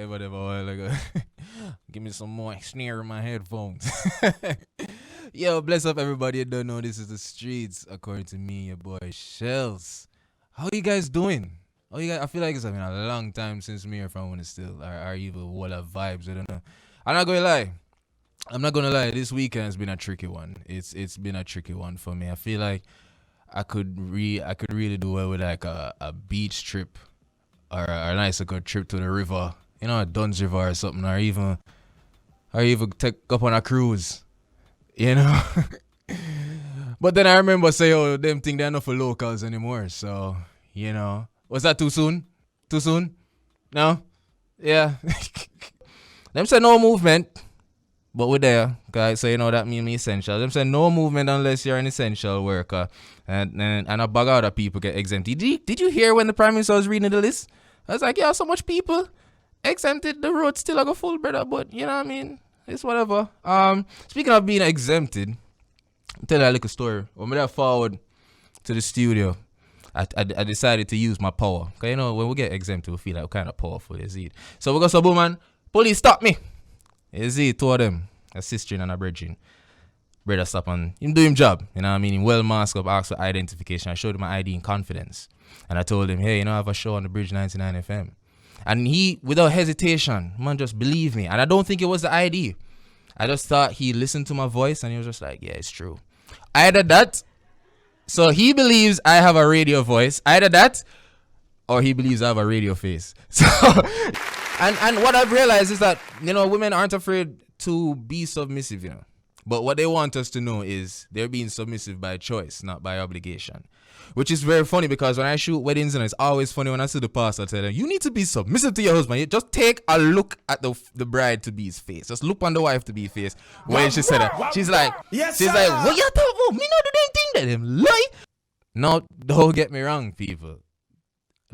whatever a while ago. Give me some more snare in my headphones. Yo, bless up everybody. You don't know this is the streets, according to me, your boy Shelz. How you guys doing? Oh, you guys, I feel like it's been a long time since me or from when it's still are even what are vibes. I don't know. I'm not gonna lie. This weekend has been a tricky one. It's been a tricky one for me. I feel like I could really do well with like a beach trip or a nice good trip to the river, a Duns River or something, or even take up on a cruise. But then I remember say, oh, them think they're not for locals anymore. So, was that too soon? Too soon? No? Yeah. Them say no movement. But we're there, guys, so that means me essential. Them say no movement unless you're an essential worker. And a bag of other people get exempted. Did you hear when the Prime Minister was reading the list? I was like, yeah, so much people exempted. The road still go full, brother. But, you know what I mean? It's whatever. Speaking of being exempted, I'll tell you a little story. When we got forward to the studio, I decided to use my power. Because, when we get exempted, we feel like we're kind of powerful, you see. So we go, so boom, man, police, stop me. You see, two of them, a sister and a brethren. Brother stop and him do him job. You know what I mean? Him well masked up, asked for identification. I showed him my ID in confidence. And I told him, hey, I have a show on the Bridge 99 FM. And he, without hesitation, man, just believed me. And I don't think it was the ID. I just thought he listened to my voice and he was just like, yeah, it's true. Either that, so he believes I have a radio voice. Either that, or he believes I have a radio face. So, and what I've realized is that, women aren't afraid to be submissive, But what they want us to know is they're being submissive by choice, not by obligation. Which is very funny because when I shoot weddings, and it's always funny when I see the pastor tell them, you need to be submissive to your husband. You just take a look at the bride-to-be's face. Just look on the wife-to-be face. When she said that, she's like, what you talking about? Me not do anything that him lie. No, don't get me wrong, people.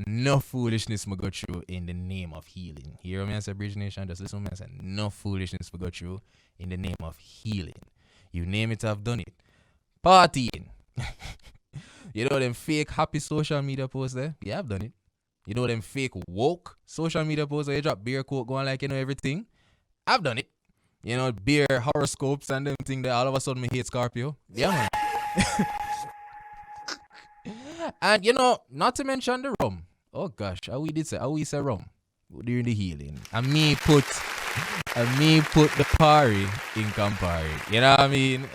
No foolishness will go through in the name of healing. Hear me, I say, Bridge Nation, just listen to me, I say, no foolishness will go through in the name of healing. You name it, I've done it. Partying. Them fake happy social media posts there? Yeah, I've done it. Them fake woke social media posts where you drop beer quote going like, everything? I've done it. Beer horoscopes and them thing that all of a sudden me hate Scorpio. Yeah, man. And not to mention the rum. Oh gosh, how we say rum during the healing. And me put the party in Campari. You know what I mean?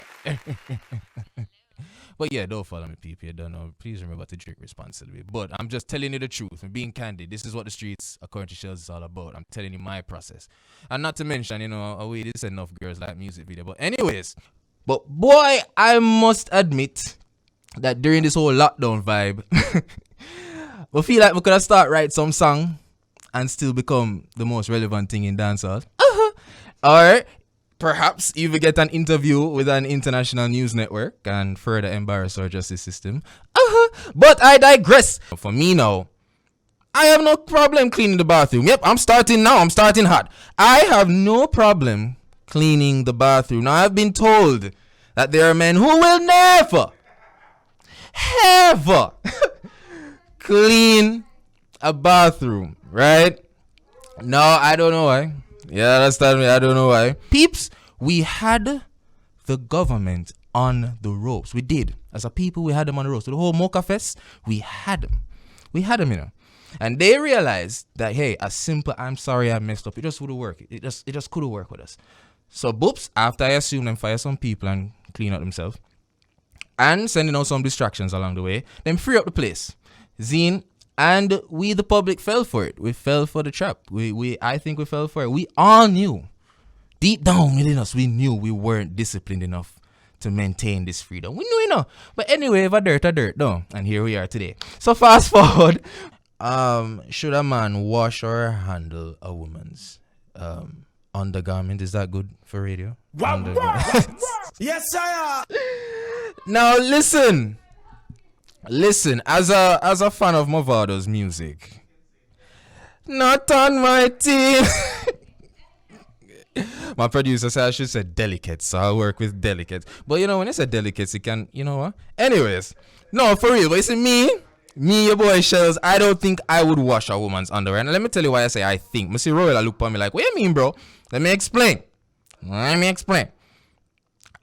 But yeah, don't follow me, people. You don't know. Please remember to drink responsibly. But I'm just telling you the truth and being candid. This is what the streets, according to Shelz, is all about. I'm telling you my process. And not to mention, this enough girls like music video. But anyways, but boy, I must admit that during this whole lockdown vibe, we feel like we could have start write some song and still become the most relevant thing in dancehall. Or perhaps even get an interview with an international news network and further embarrass our justice system. But I digress. For me now, I have no problem cleaning the bathroom. Yep, I'm starting now. I'm starting hot. I have no problem cleaning the bathroom. Now, I've been told that there are men who will never, ever clean a bathroom, right? No, I don't know why. Yeah, understand me. I don't know why. Peeps, we had the government on the ropes. We did. As a people, we had them on the ropes. So the whole Mocha Fest, we had them. And they realized that, hey, a simple I'm sorry I messed up, it just would have worked. It just could have worked with us. So, boops, after I assume them fire some people and clean up themselves, and sending out some distractions along the way, then free up the place. Zine, and we, the public, fell for it. We fell for the trap. I think we fell for it. We all knew, deep down within us, we knew we weren't disciplined enough to maintain this freedom. We knew, But anyway, if a dirt, no. And here we are today. So fast forward. Should a man wash or handle a woman's undergarment? Is that good for radio? Yes, sir. Now listen. As a fan of Movado's music, not on my team. My producer said I should say delicates, so I'll work with delicates. But when I say delicates, it can, what? Anyways, no, for real. But you see, Me, your boy Shelz, I don't think I would wash a woman's underwear. And let me tell you why I say I think. Missy Royal, I look at me like, what you mean, bro? Let me explain.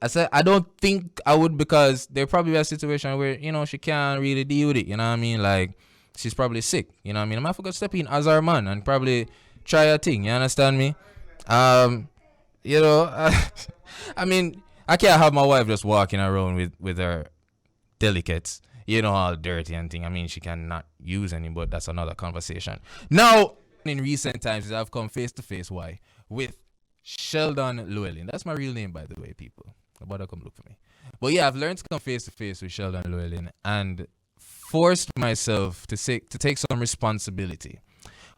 I said, I don't think I would, because there probably be a situation where, she can't really deal with it. You know what I mean? Like, she's probably sick. You know what I mean? I might forget to step in as her man and probably try a thing. You understand me? You know, I mean, I can't have my wife just walking around with her delicates, all dirty and thing. I mean, she cannot use any, but that's another conversation. Now, in recent times, I've come face to face, with Sheldon Llewellyn. That's my real name, by the way, people. Nobody come look for me. But yeah, I've learned to come face to face with Sheldon Llewellyn and forced myself to take some responsibility,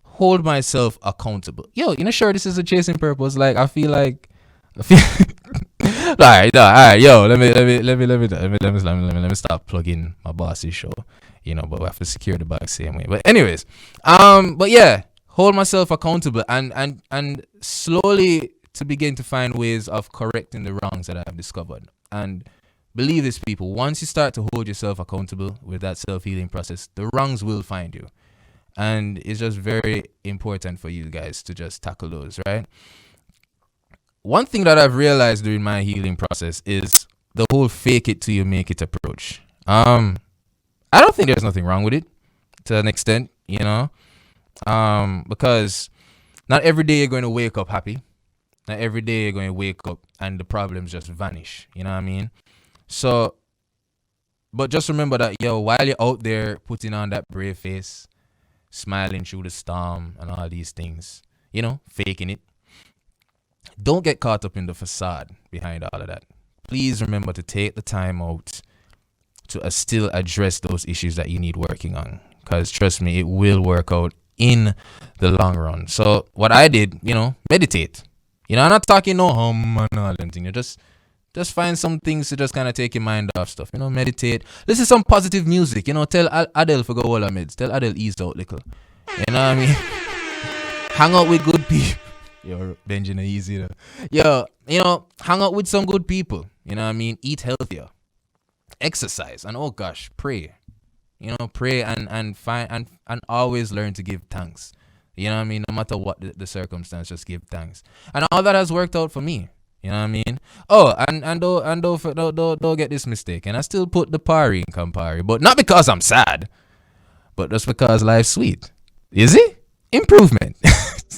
hold myself accountable. Yo, sure, this is a chasing purpose. Like, I feel all right, yo, let me stop plugging my boss's show, but we have to secure the bag same way. But anyways, but yeah, hold myself accountable and slowly to begin to find ways of correcting the wrongs that I have discovered. And believe this, people, once you start to hold yourself accountable with that self-healing process, the wrongs will find you. And it's just very important for you guys to just tackle those, right? One thing that I've realized during my healing process is the whole fake it till you make it approach. I don't think there's nothing wrong with it to an extent, because not every day you're going to wake up happy. Not every day you're going to wake up and the problems just vanish. You know what I mean? So, but just remember that, while you're out there putting on that brave face, smiling through the storm and all these things, faking it, don't get caught up in the facade behind all of that. Please remember to take the time out to still address those issues that you need working on. Because trust me, it will work out in the long run. So what I did, meditate. I'm not talking no hum and all them things. Just find some things to just kind of take your mind off stuff. Meditate. Listen to some positive music. Tell Adele for go all her meds. Tell Adele ease out little. You know what I mean? Hang out with good people. Yo, Benjamin, easy though. Yo, hang out with some good people. You know what I mean? Eat healthier. Exercise. And oh gosh, pray. Pray and find and always learn to give thanks. You know what I mean? No matter what the circumstance, just give thanks. And all that has worked out for me. You know what I mean? Oh, and don't get this mistake. And I still put the party in Campari, but not because I'm sad, but just because life's sweet. Is it? Improvement.